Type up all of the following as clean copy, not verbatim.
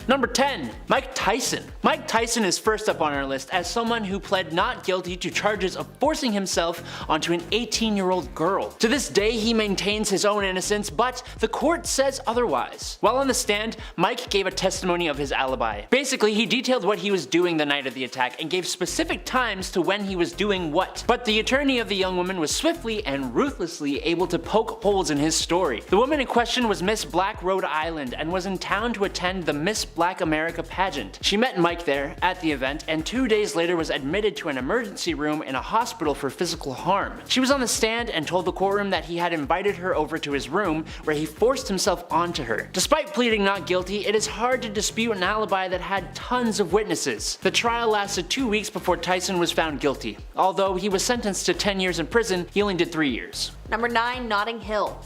Number 10. Mike Tyson. Mike Tyson is first up on our list as someone who pled not guilty to charges of forcing himself onto an 18-year-old girl. To this day, he maintains his own innocence, but the court says otherwise. While on the stand, Mike gave a testimony of his alibi. Basically, he detailed what he was doing the night of the attack and gave specific times to when he was doing what. But the attorney of the young woman was swiftly and ruthlessly able to poke holes in his story. The woman in question was Miss Black Rhode Island and was in town to attend the Miss Black America pageant. She met Mike there at the event and 2 days later was admitted to an emergency room in a hospital for physical harm. She was on the stand and told the courtroom that he had invited her over to his room where he forced himself onto her. Despite pleading not guilty, it is hard to dispute an alibi that had tons of witnesses. The trial lasted 2 weeks before Tyson was found guilty. Although he was sentenced to 10 years in prison, he only did 3 years. Number 9. Notting Hill.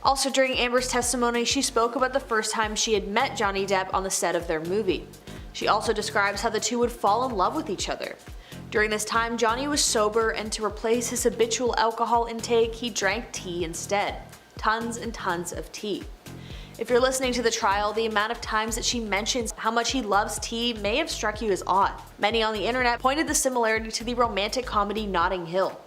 Also during Amber's testimony, she spoke about the first time she had met Johnny Depp on the set of their movie. She also describes how the two would fall in love with each other. During this time, Johnny was sober, and to replace his habitual alcohol intake, he drank tea instead. Tons and tons of tea. If you're listening to the trial, the amount of times that she mentions how much he loves tea may have struck you as odd. Many on the internet pointed the similarity to the romantic comedy Notting Hill.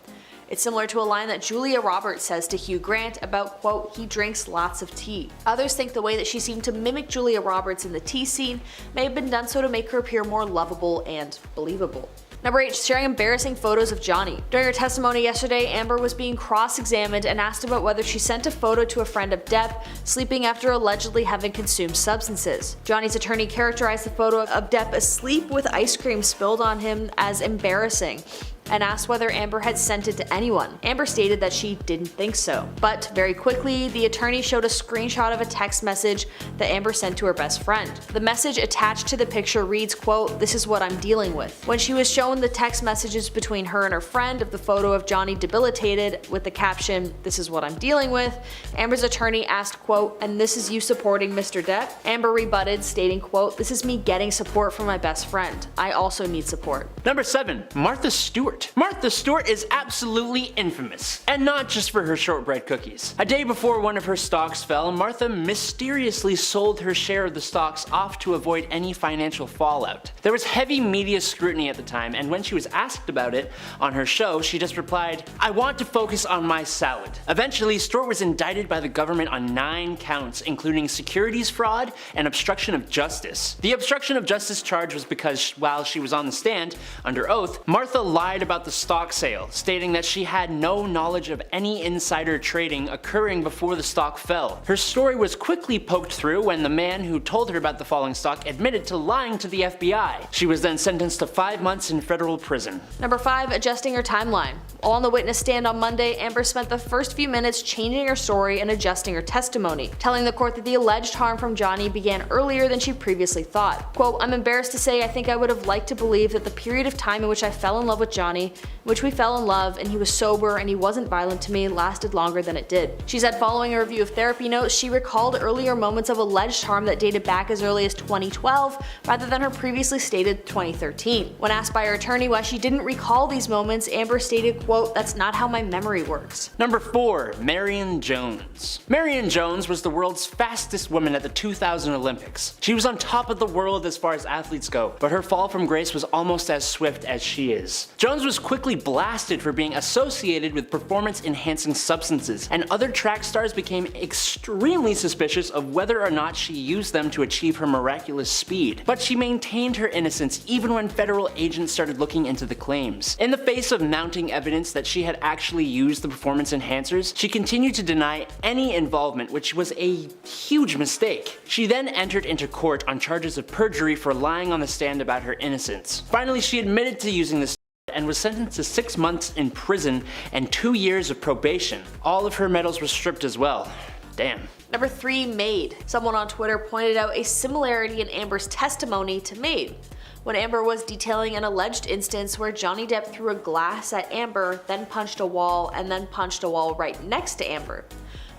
It's similar to a line that Julia Roberts says to Hugh Grant about, quote, he drinks lots of tea. Others think the way that she seemed to mimic Julia Roberts in the tea scene may have been done so to make her appear more lovable and believable. Number 8. Sharing embarrassing photos of Johnny. During her testimony yesterday, Amber was being cross-examined and asked about whether she sent a photo to a friend of Depp sleeping after allegedly having consumed substances. Johnny's attorney characterized the photo of Depp asleep with ice cream spilled on him as embarrassing, and asked whether Amber had sent it to anyone. Amber stated that she didn't think so. But very quickly, the attorney showed a screenshot of a text message that Amber sent to her best friend. The message attached to the picture reads, quote, this is what I'm dealing with. When she was shown the text messages between her and her friend of the photo of Johnny debilitated with the caption, this is what I'm dealing with, Amber's attorney asked, quote, and this is you supporting Mr. Depp? Amber rebutted, stating, quote, this is me getting support from my best friend. I also need support. Number 7. Martha Stewart. Martha Stewart is absolutely infamous, and not just for her shortbread cookies. A day before one of her stocks fell, Martha mysteriously sold her share of the stocks off to avoid any financial fallout. There was heavy media scrutiny at the time, and when she was asked about it on her show, she just replied, I want to focus on my salad. Eventually, Stewart was indicted by the government on 9 counts, including securities fraud and obstruction of justice. The obstruction of justice charge was because while she was on the stand, under oath, Martha lied about the stock sale, stating that she had no knowledge of any insider trading occurring before the stock fell. Her story was quickly poked through when the man who told her about the falling stock admitted to lying to the FBI. She was then sentenced to 5 months in federal prison. Number 5. Adjusting her timeline. While on the witness stand on Monday, Amber spent the first few minutes changing her story and adjusting her testimony, telling the court that the alleged harm from Johnny began earlier than she previously thought. Quote, I'm embarrassed to say I think I would have liked to believe that the period of time in which I fell in love with Johnny, in which we fell in love and he was sober and he wasn't violent to me, lasted longer than it did. She said following a review of therapy notes, she recalled earlier moments of alleged harm that dated back as early as 2012 rather than her previously stated 2013. When asked by her attorney why she didn't recall these moments, Amber stated, quote, that's not how my memory works. Number 4. Marion Jones. Marion Jones was the world's fastest woman at the 2000 Olympics. She was on top of the world as far as athletes go, but her fall from grace was almost as swift as she is. Jones was quickly blasted for being associated with performance-enhancing substances, and other track stars became extremely suspicious of whether or not she used them to achieve her miraculous speed. But she maintained her innocence even when federal agents started looking into the claims. In the face of mounting evidence that she had actually used the performance enhancers, she continued to deny any involvement, which was a huge mistake. She then entered into court on charges of perjury for lying on the stand about her innocence. Finally, she admitted to using this and was sentenced to 6 months in prison and 2 years of probation. All of her medals were stripped as well. Damn. Number 3. Made. Someone on Twitter pointed out a similarity in Amber's testimony to Made, when Amber was detailing an alleged instance where Johnny Depp threw a glass at Amber, then punched a wall, and then punched a wall right next to Amber.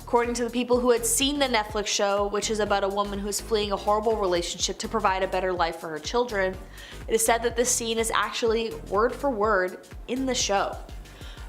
According to the people who had seen the Netflix show, which is about a woman who is fleeing a horrible relationship to provide a better life for her children, it is said that this scene is actually word for word in the show.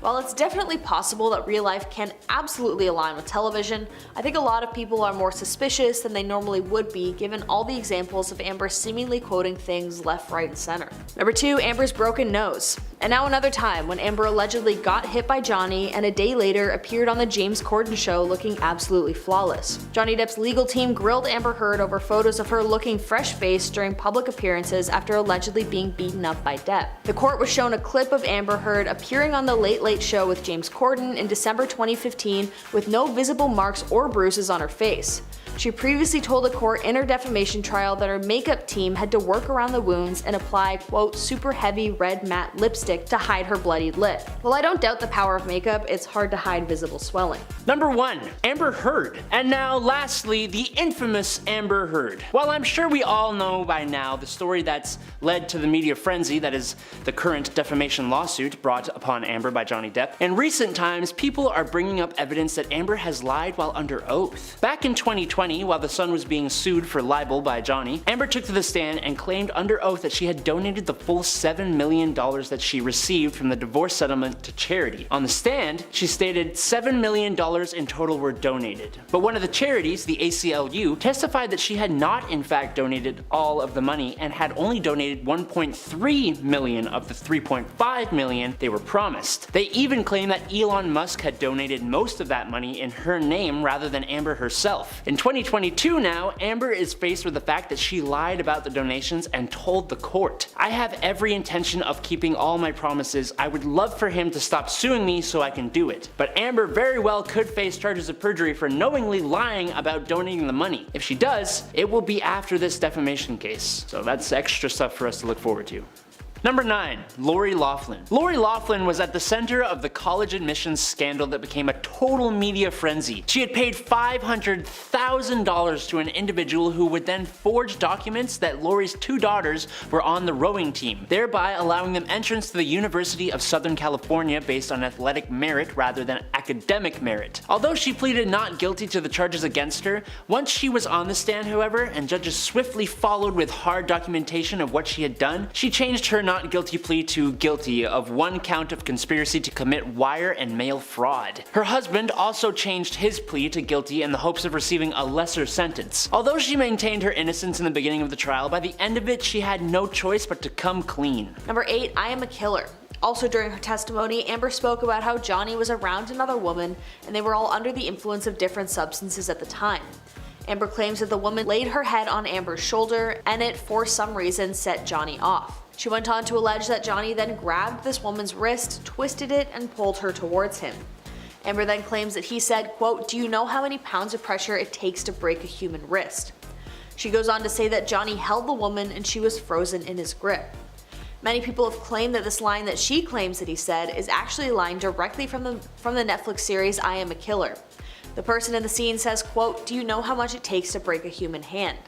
While it's definitely possible that real life can absolutely align with television, I think a lot of people are more suspicious than they normally would be given all the examples of Amber seemingly quoting things left, right, and center. Number 2. Amber's broken nose. And now another time when Amber allegedly got hit by Johnny and a day later appeared on the James Corden show looking absolutely flawless. Johnny Depp's legal team grilled Amber Heard over photos of her looking fresh-faced during public appearances after allegedly being beaten up by Depp. The court was shown a clip of Amber Heard appearing on the Late Late Show with James Corden in December 2015 with no visible marks or bruises on her face. She previously told the court in her defamation trial that her makeup team had to work around the wounds and apply, quote, super heavy red matte lipstick to hide her bloodied lip. While I don't doubt the power of makeup, it's hard to hide visible swelling. Number 1. Amber Heard. And now lastly, the infamous Amber Heard. While I'm sure we all know by now the story that's led to the media frenzy that is the current defamation lawsuit brought upon Amber by Johnny Depp, in recent times people are bringing up evidence that Amber has lied while under oath. Back in 2020, while the Sun was being sued for libel by Johnny, Amber took to the stand and claimed under oath that she had donated the full $7 million that she received from the divorce settlement to charity. On the stand, she stated $7 million in total were donated. But one of the charities, the ACLU, testified that she had not in fact donated all of the money and had only donated $1.3 million of the $3.5 million they were promised. They even claimed that Elon Musk had donated most of that money in her name rather than Amber herself. In 2022 now, Amber is faced with the fact that she lied about the donations and told the court, "I have every intention of keeping all my promises. I would love for him to stop suing me so I can do it." But Amber very well could face charges of perjury for knowingly lying about donating the money. If she does, it will be after this defamation case. So that's extra stuff for us to look forward to. Number 9. Lori Loughlin. Lori Loughlin was at the center of the college admissions scandal that became a total media frenzy. She had paid $500,000 to an individual who would then forge documents that Lori's 2 daughters were on the rowing team, thereby allowing them entrance to the University of Southern California based on athletic merit rather than academic merit. Although she pleaded not guilty to the charges against her, once she was on the stand however, and judges swiftly followed with hard documentation of what she had done, she changed her not guilty plea to guilty of 1 count of conspiracy to commit wire and mail fraud. Her husband also changed his plea to guilty in the hopes of receiving a lesser sentence. Although she maintained her innocence in the beginning of the trial, by the end of it she had no choice but to come clean. Number 8. I am a killer. Also during her testimony, Amber spoke about how Johnny was around another woman and they were all under the influence of different substances at the time. Amber claims that the woman laid her head on Amber's shoulder and it for some reason set Johnny off. She went on to allege that Johnny then grabbed this woman's wrist, twisted it, and pulled her towards him. Amber then claims that he said, quote, "Do you know how many pounds of pressure it takes to break a human wrist?" She goes on to say that Johnny held the woman and she was frozen in his grip. Many people have claimed that this line that she claims that he said is actually a line directly from the Netflix series I Am a Killer. The person in the scene says, quote, "Do you know how much it takes to break a human hand?"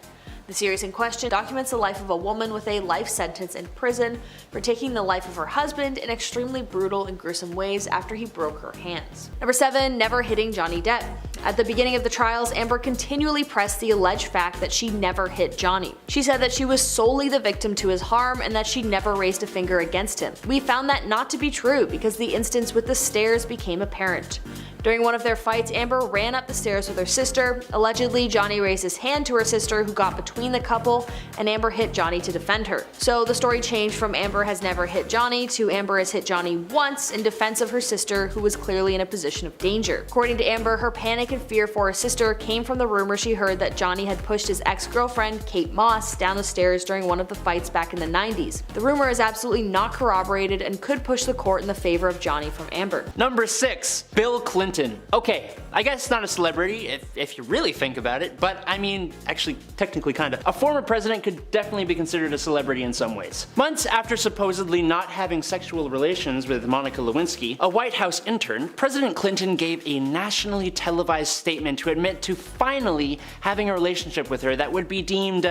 The series in question documents the life of a woman with a life sentence in prison for taking the life of her husband in extremely brutal and gruesome ways after he broke her hands. Number 7. Never hitting Johnny Depp. At the beginning of the trials, Amber continually pressed the alleged fact that she never hit Johnny. She said that she was solely the victim to his harm and that she never raised a finger against him. We found that not to be true because the instance with the stairs became apparent. During one of their fights, Amber ran up the stairs with her sister. Allegedly, Johnny raised his hand to her sister who got between the couple, and Amber hit Johnny to defend her. So the story changed from Amber has never hit Johnny to Amber has hit Johnny once in defense of her sister who was clearly in a position of danger. According to Amber, her panic and fear for her sister came from the rumor she heard that Johnny had pushed his ex-girlfriend, Kate Moss, down the stairs during one of the fights back in the 90s. The rumor is absolutely not corroborated and could push the court in the favor of Johnny from Amber. Number 6. Bill Clinton. Okay, I guess not a celebrity if you really think about it, but I mean, actually technically kinda. A former president could definitely be considered a celebrity in some ways. Months after supposedly not having sexual relations with Monica Lewinsky, a White House intern, President Clinton gave a nationally televised statement to admit to finally having a relationship with her that would be deemed,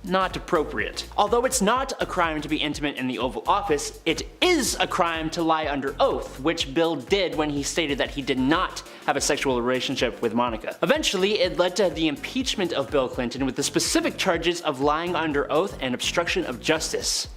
not appropriate. Although it's not a crime to be intimate in the Oval Office, it is a crime to lie under oath, which Bill did when he stated that he did not have a sexual relationship with Monica. Eventually, it led to the impeachment of Bill Clinton with the specific charges of lying under oath and obstruction of justice.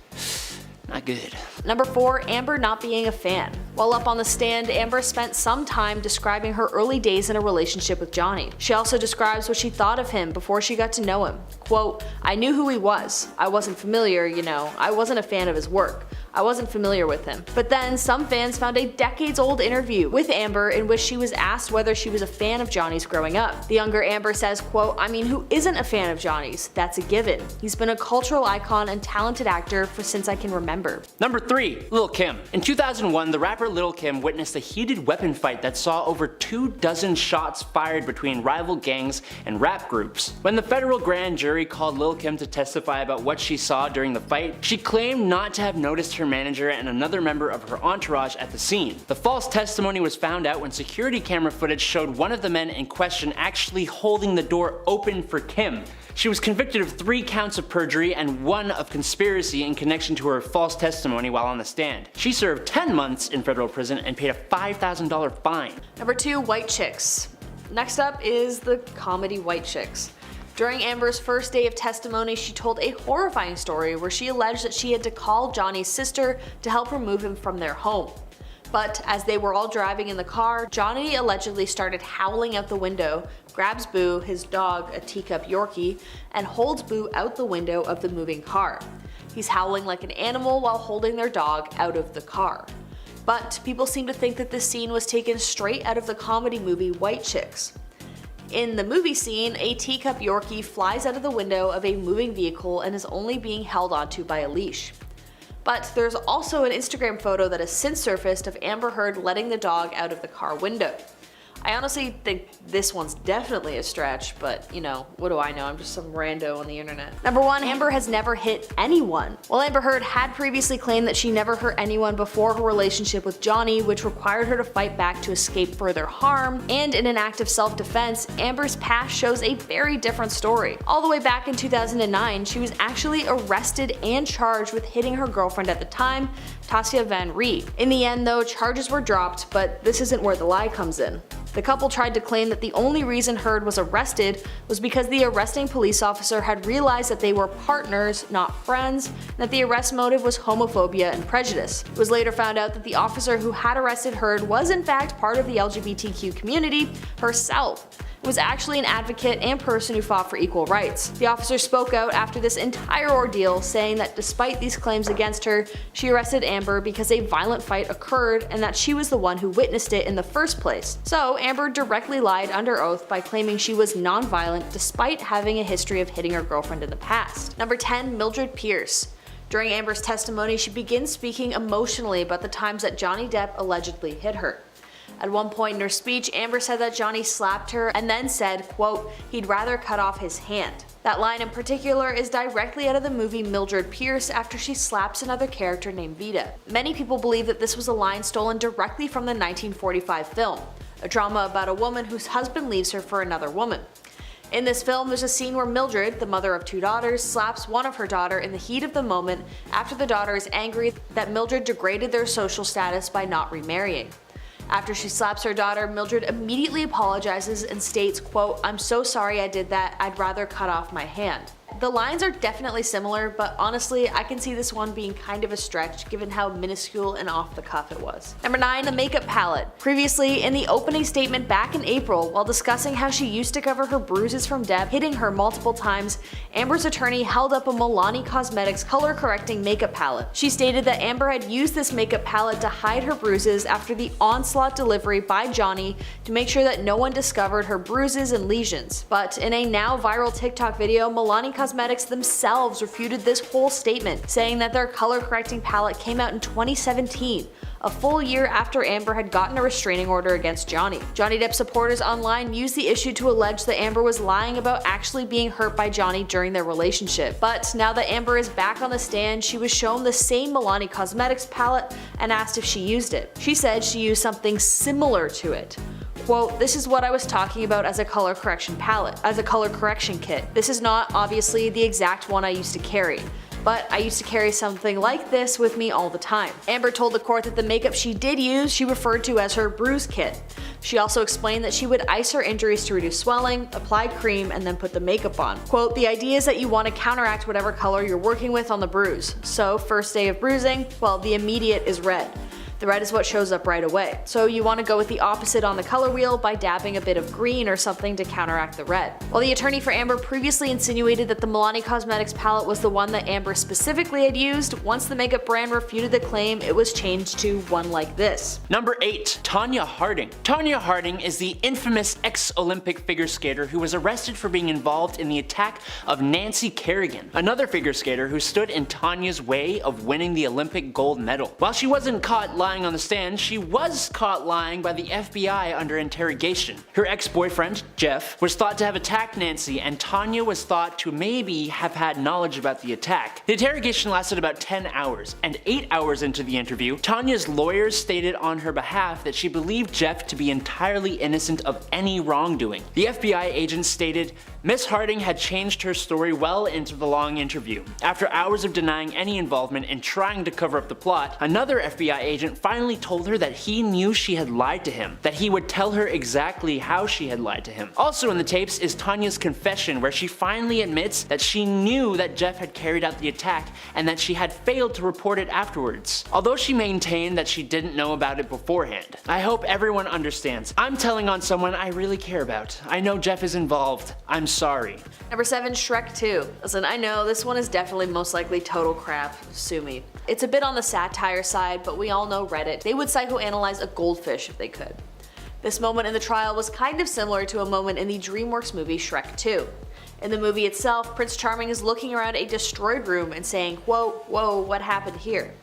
Not good. Number 4, Amber not being a fan. While up on the stand, Amber spent some time describing her early days in a relationship with Johnny. She also describes what she thought of him before she got to know him. Quote, "I knew who he was. I wasn't familiar, I wasn't a fan of his work. I wasn't familiar with him." But then some fans found a decades-old interview with Amber in which she was asked whether she was a fan of Johnny's growing up. The younger Amber says, quote, "I mean, who isn't a fan of Johnny's? That's a given. He's been a cultural icon and talented actor since I can remember." Number 3, Lil' Kim. In 2001, the rapper Lil' Kim witnessed a heated weapon fight that saw over 24 shots fired between rival gangs and rap groups. When the federal grand jury called Lil' Kim to testify about what she saw during the fight, she claimed not to have noticed her manager and another member of her entourage at the scene. The false testimony was found out when security camera footage showed one of the men in question actually holding the door open for Kim. She was convicted of 3 counts of perjury and 1 of conspiracy in connection to her false testimony while on the stand. She served 10 months in federal prison and paid a $5,000 fine. Number 2, White Chicks. Next up is the comedy White Chicks. During Amber's first day of testimony, she told a horrifying story where she alleged that she had to call Johnny's sister to help remove him from their home. But as they were all driving in the car, Johnny allegedly started howling out the window, grabs Boo, his dog, a teacup Yorkie, and holds Boo out the window of the moving car. He's howling like an animal while holding their dog out of the car. But people seem to think that this scene was taken straight out of the comedy movie White Chicks. In the movie scene, a teacup Yorkie flies out of the window of a moving vehicle and is only being held onto by a leash. But there's also an Instagram photo that has since surfaced of Amber Heard letting the dog out of the car window. I honestly think this one's definitely a stretch, but what do I know? I'm just some rando on the internet. Number 1, Amber has never hit anyone. While Amber Heard had previously claimed that she never hurt anyone before her relationship with Johnny, which required her to fight back to escape further harm, and in an act of self-defense, Amber's past shows a very different story. All the way back in 2009, she was actually arrested and charged with hitting her girlfriend at the time, Tasia Van Ree. In the end though, charges were dropped, but this isn't where the lie comes in. The couple tried to claim that the only reason Heard was arrested was because the arresting police officer had realized that they were partners, not friends, and that the arrest motive was homophobia and prejudice. It was later found out that the officer who had arrested Heard was in fact part of the LGBTQ community herself. Was actually an advocate and person who fought for equal rights. The officer spoke out after this entire ordeal, saying that despite these claims against her, she arrested Amber because a violent fight occurred and that she was the one who witnessed it in the first place. So Amber directly lied under oath by claiming she was non-violent despite having a history of hitting her girlfriend in the past. Number 10, Mildred Pierce. During Amber's testimony, she begins speaking emotionally about the times that Johnny Depp allegedly hit her. At one point in her speech, Amber said that Johnny slapped her and then said, quote, "He'd rather cut off his hand." That line in particular is directly out of the movie Mildred Pierce after she slaps another character named Vita. Many people believe that this was a line stolen directly from the 1945 film, a drama about a woman whose husband leaves her for another woman. In this film, there's a scene where Mildred, the mother of 2 daughters, slaps one of her daughter in the heat of the moment after the daughter is angry that Mildred degraded their social status by not remarrying. After she slaps her daughter, Mildred immediately apologizes and states, quote, "I'm so sorry I did that, I'd rather cut off my hand." The lines are definitely similar, but honestly, I can see this one being kind of a stretch given how minuscule and off the cuff it was. Number 9, the makeup palette. Previously, in the opening statement back in April, while discussing how she used to cover her bruises from Depp hitting her multiple times, Amber's attorney held up a Milani Cosmetics color correcting makeup palette. She stated that Amber had used this makeup palette to hide her bruises after the onslaught delivery by Johnny to make sure that no one discovered her bruises and lesions. But in a now viral TikTok video, Milani Cosmetics themselves refuted this whole statement, saying that their color correcting palette came out in 2017, a full year after Amber had gotten a restraining order against Johnny. Johnny Depp supporters online used the issue to allege that Amber was lying about actually being hurt by Johnny during their relationship. But now that Amber is back on the stand, she was shown the same Milani Cosmetics palette and asked if she used it. She said she used something similar to it. Quote, "This is what I was talking about as a color correction palette, as a color correction kit. This is not, obviously, the exact one I used to carry. but I used to carry something like this with me all the time. Amber told the court that the makeup she did use she referred to as her bruise kit. She also explained that she would ice her injuries to reduce swelling, apply cream, and then put the makeup on. Quote, "The idea is that you want to counteract whatever color you're working with on the bruise. So, first day of bruising, well, the immediate is red. The red is what shows up right away. So you want to go with the opposite on the color wheel by dabbing a bit of green or something to counteract the red." While the attorney for Amber previously insinuated that the Milani Cosmetics palette was the one that Amber specifically had used, once the makeup brand refuted the claim, it was changed to one like this. Number 8. Tonya Harding. Tonya Harding is the infamous ex-Olympic figure skater who was arrested for being involved in the attack of Nancy Kerrigan, another figure skater who stood in Tonya's way of winning the Olympic gold medal. While she wasn't caught lying on the stand, she was caught lying by the FBI under interrogation. Her ex-boyfriend, Jeff, was thought to have attacked Nancy, and Tonya was thought to maybe have had knowledge about the attack. The interrogation lasted about 10 hours, and 8 hours into the interview, Tonya's lawyers stated on her behalf that she believed Jeff to be entirely innocent of any wrongdoing. The FBI agent stated, "Miss Harding had changed her story well into the long interview. After hours of denying any involvement and trying to cover up the plot, another FBI agent finally told her that he knew she had lied to him, that he would tell her exactly how she had lied to him." Also in the tapes is Tonya's confession, where she finally admits that she knew that Jeff had carried out the attack and that she had failed to report it afterwards, although she maintained that she didn't know about it beforehand. I hope everyone understands. I'm telling on someone I really care about. I know Jeff is involved. I'm sorry. Number 7. Shrek 2. Listen, I know this one is definitely most likely total crap. Sue me. It's a bit on the satire side, but we all know Reddit. They would psychoanalyze a goldfish if they could. This moment in the trial was kind of similar to a moment in the DreamWorks movie Shrek 2. In the movie itself, Prince Charming is looking around a destroyed room and saying, "Whoa, whoa, what happened here?"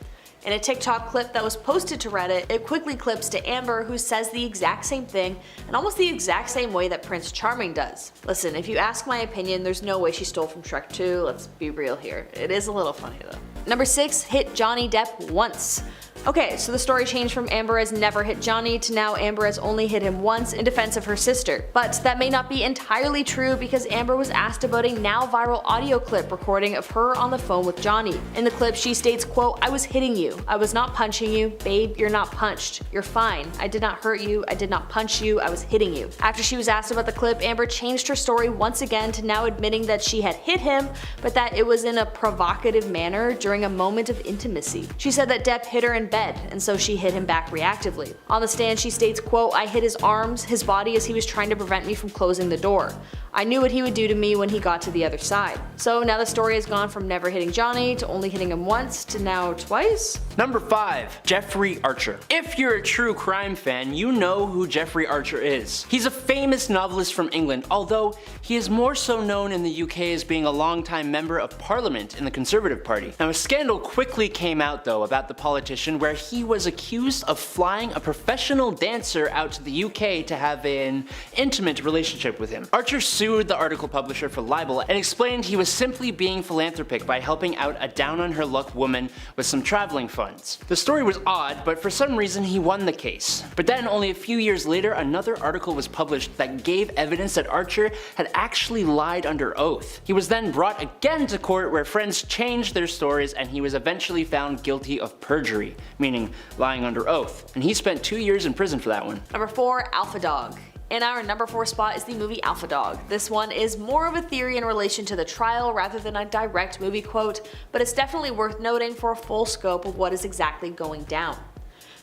In a TikTok clip that was posted to Reddit, it quickly clips to Amber, who says the exact same thing in almost the exact same way that Prince Charming does. Listen, if you ask my opinion, there's no way she stole from Shrek 2, let's be real here. It is a little funny though. Number 6. Hit Johnny Depp once. Okay, so the story changed from Amber has never hit Johnny to now Amber has only hit him once in defense of her sister. But that may not be entirely true, because Amber was asked about a now viral audio clip recording of her on the phone with Johnny. In the clip she states, quote, "I was hitting you. I was not punching you. Babe, you're not punched. You're fine. I did not hurt you. I did not punch you. I was hitting you." After she was asked about the clip, Amber changed her story once again to now admitting that she had hit him, but that it was in a provocative manner during a moment of intimacy. She said that Depp hit her in bed, and so she hit him back reactively. On the stand she states, quote, "I hit his arms, his body as he was trying to prevent me from closing the door. I knew what he would do to me when he got to the other side." So now the story has gone from never hitting Johnny to only hitting him once to now twice. Number 5. Jeffrey Archer. If you're a true crime fan, you know who Jeffrey Archer is. He's a famous novelist from England, although he is more so known in the UK as being a longtime member of Parliament in the Conservative Party. Now a scandal quickly came out though about the politician, where he was accused of flying a professional dancer out to the UK to have an intimate relationship with him. Archer sued the article publisher for libel and explained he was simply being philanthropic by helping out a down-on-her-luck woman with some traveling funds. The story was odd, but for some reason he won the case. But then only a few years later, another article was published that gave evidence that Archer had actually lied under oath. He was then brought again to court, where friends changed their stories, and he was eventually found guilty of perjury, meaning lying under oath. And he spent 2 years in prison for that one. Number 4. Alpha Dog. In our number 4 spot is the movie Alpha Dog. This one is more of a theory in relation to the trial rather than a direct movie quote, but it's definitely worth noting for a full scope of what is exactly going down.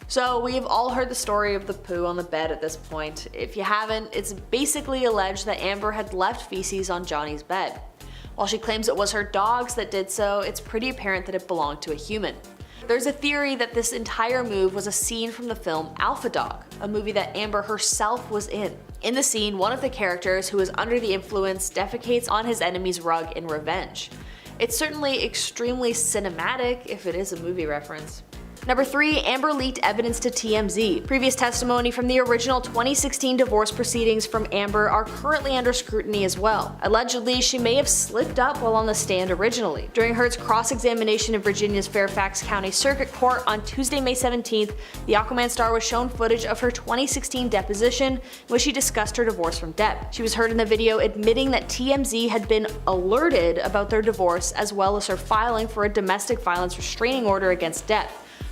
So we've all heard the story of the poo on the bed at this point. If you haven't, it's basically alleged that Amber had left feces on Johnny's bed. While she claims it was her dogs that did so, it's pretty apparent that it belonged to a human. There's a theory that this entire move was a scene from the film Alpha Dog, a movie that Amber herself was in. In the scene, one of the characters, who is under the influence, defecates on his enemy's rug in revenge. It's certainly extremely cinematic if it is a movie reference. Number 3. Amber leaked evidence to TMZ. Previous testimony from the original 2016 divorce proceedings from Amber are currently under scrutiny as well. Allegedly, she may have slipped up while on the stand originally. During Heard's cross-examination in Virginia's Fairfax County Circuit Court on Tuesday, May 17th, the Aquaman star was shown footage of her 2016 deposition in which she discussed her divorce from Depp. She was heard in the video admitting that TMZ had been alerted about their divorce as well as her filing for a domestic violence restraining order against Depp,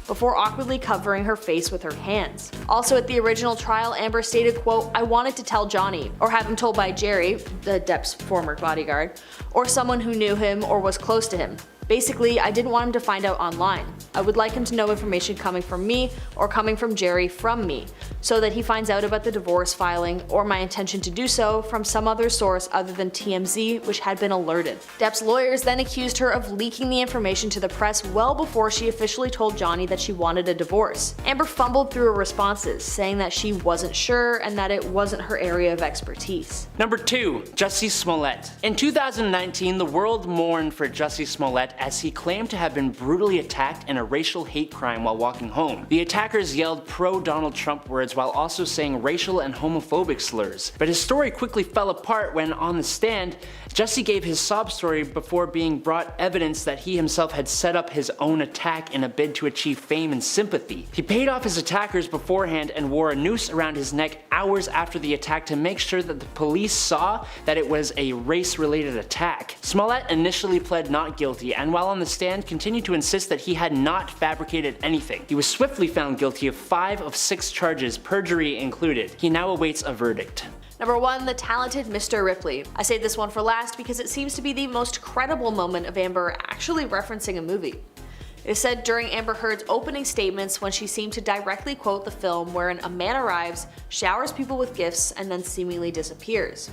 before awkwardly covering her face with her hands. Also at the original trial, Amber stated, quote, "I wanted to tell Johnny, or have him told by Jerry," the Depp's former bodyguard, "or someone who knew him or was close to him. Basically, I didn't want him to find out online. I would like him to know information coming from me or coming from Jerry from me, so that he finds out about the divorce filing or my intention to do so from some other source other than TMZ, which had been alerted." Depp's lawyers then accused her of leaking the information to the press well before she officially told Johnny that she wanted a divorce. Amber fumbled through her responses, saying that she wasn't sure and that it wasn't her area of expertise. Number 2. Jussie Smollett. In 2019, the world mourned for Jussie Smollett as he claimed to have been brutally attacked in a racial hate crime while walking home. The attackers yelled pro-Donald Trump words while also saying racial and homophobic slurs. But his story quickly fell apart when, on the stand, Jussie gave his sob story before being brought evidence that he himself had set up his own attack in a bid to achieve fame and sympathy. He paid off his attackers beforehand and wore a noose around his neck hours after the attack to make sure that the police saw that it was a race-related attack. Smollett initially pled not guilty and while on the stand continued to insist that he had not fabricated anything. He was swiftly found guilty of 5 of 6 charges, perjury included. He now awaits a verdict. Number 1. The talented Mr. Ripley. I saved this one for last because it seems to be the most credible moment of Amber actually referencing a movie. It is said during Amber Heard's opening statements when she seemed to directly quote the film wherein a man arrives, showers people with gifts, and then seemingly disappears.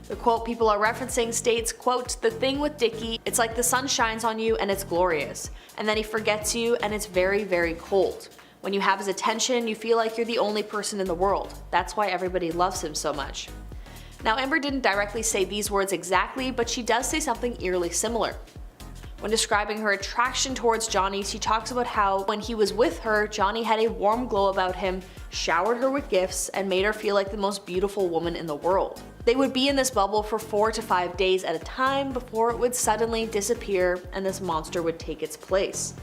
The quote people are referencing states, quote, "The thing with Dickie, it's like the sun shines on you and it's glorious, and then he forgets you and it's very, very cold. When you have his attention, you feel like you're the only person in the world. That's why everybody loves him so much." Now Amber didn't directly say these words exactly, but she does say something eerily similar. When describing her attraction towards Johnny, she talks about how when he was with her, Johnny had a warm glow about him, showered her with gifts, and made her feel like the most beautiful woman in the world. They would be in this bubble for 4 to 5 days at a time before it would suddenly disappear and this monster would take its place.